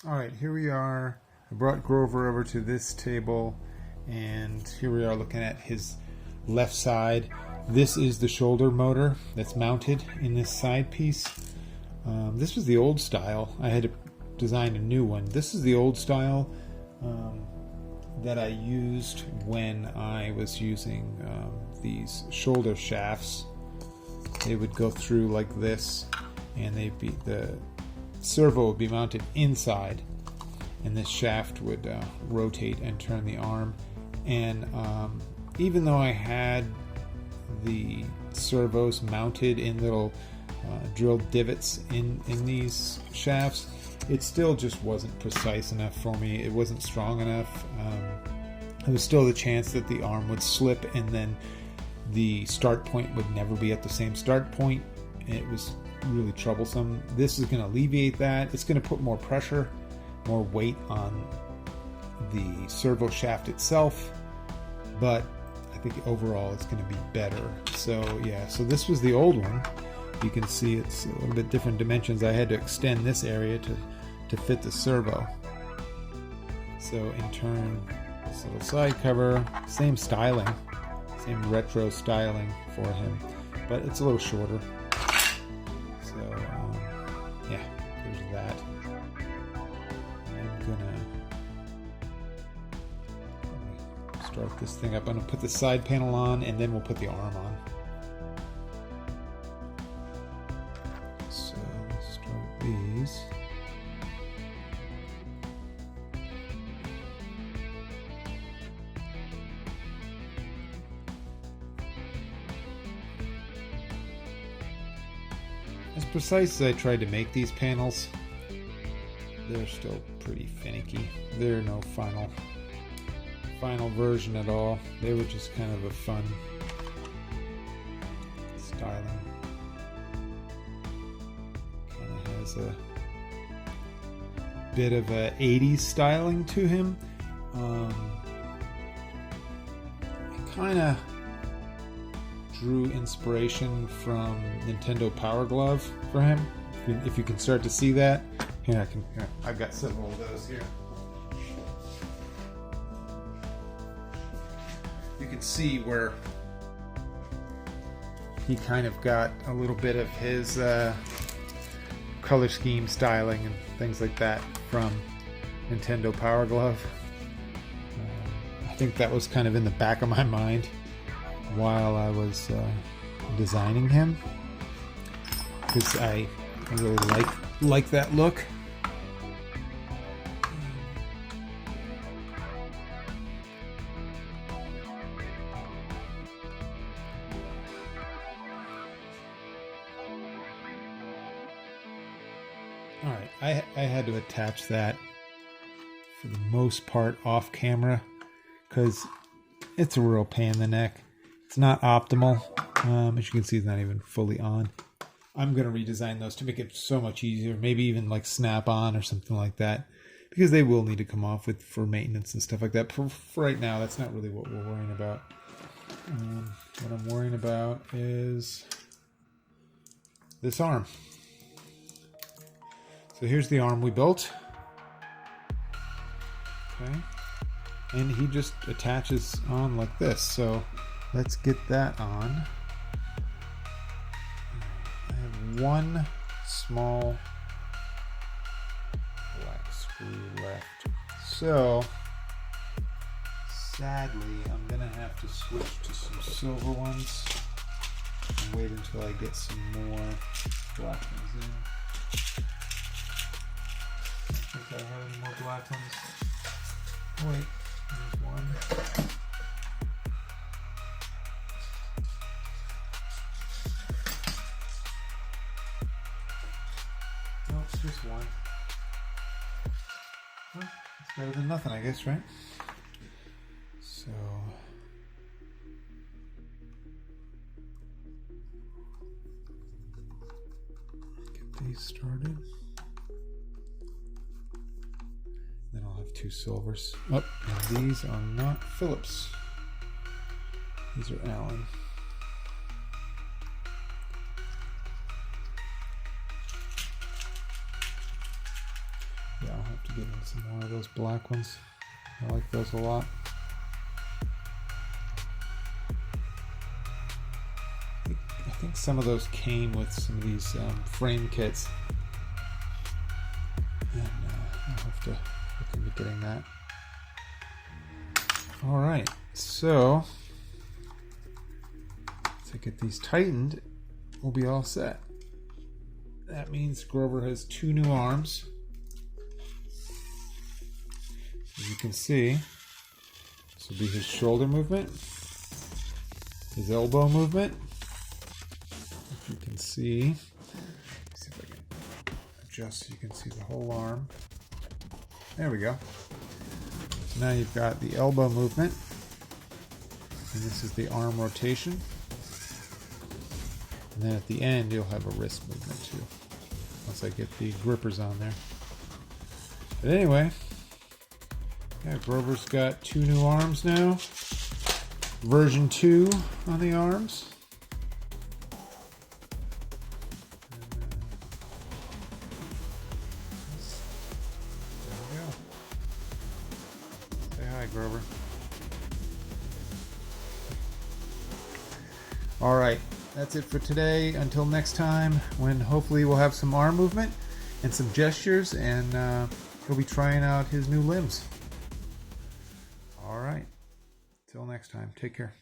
Alright, here we are. I brought Grover over to this table, and here we are looking at his left side. This is the shoulder motor that's mounted in this side piece. This was the old style. I had to design a new one. This is the old style that I used when I was using these shoulder shafts. They would go through like this, and the servo would be mounted inside, and this shaft would rotate and turn the arm. And even though I had the servos mounted in little drilled divots in these shafts, it still just wasn't precise enough for me. It wasn't strong enough. There was still the chance that the arm would slip, and then the start point would never be at the same start point. It was really troublesome. This is going to alleviate that. It's going to put more pressure, more weight on the servo shaft itself, but I think overall it's going to be better. So yeah, so this was the old one. You can see it's a little bit different dimensions. I had to extend this area to fit the servo. So in turn, this little side cover, same styling, same retro styling for him, but it's a little shorter. So yeah, there's that. I'm gonna start this thing up. I'm gonna put the side panel on, and then we'll put the arm on. So let's start these. As precise as I tried to make these panels, they're still pretty finicky. They're no final version at all. They were just kind of a fun styling. Kind of has a bit of a 80s styling to him. I kind of drew inspiration from Nintendo Power Glove for him. If you can start to see that. Here, I've got several of those here. You can see where he kind of got a little bit of his color scheme styling and things like that from Nintendo Power Glove. I think that was kind of in the back of my mind while I was designing him, because I really like that look. Alright, I had to attach that for the most part off camera, because it's a real pain in the neck. It's not optimal. As you can see, it's not even fully on. I'm going to redesign those to make it so much easier. Maybe even like snap on or something like that, because they will need to come off for maintenance and stuff like that. For right now, that's not really what we're worrying about. What I'm worrying about is this arm. So here's the arm we built. Okay. And he just attaches on like this. So let's get that on. I have one small black screw left. So sadly, I'm gonna have to switch to some silver ones and wait until I get some more black ones in. I think I have any more black ones. Wait, there's one. No, it's just one. Well, it's better than nothing, I guess, right? So get these started. Then I'll have two silvers. Oh, and these are not Phillips. These are Allen. Yeah, I'll have to get in some more of those black ones. I like those a lot. I think some of those came with some of these frame kits. And I'll have to look into getting that. Alright, so to get these tightened, we'll be all set. That means Grover has 2 new arms. As you can see, this will be his shoulder movement, his elbow movement. If you can see, let's see if I can adjust so you can see the whole arm. There we go. So now you've got the elbow movement, and this is the arm rotation. And then at the end, you'll have a wrist movement too, once I get the grippers on there. But anyway, yeah, Grover's got 2 new arms now. Version 2 on the arms. There we go. Say hi, Grover. All right. That's it for today. Until next time, when hopefully we'll have some arm movement and some gestures, and he'll be trying out his new limbs. All right. Till next time. Take care.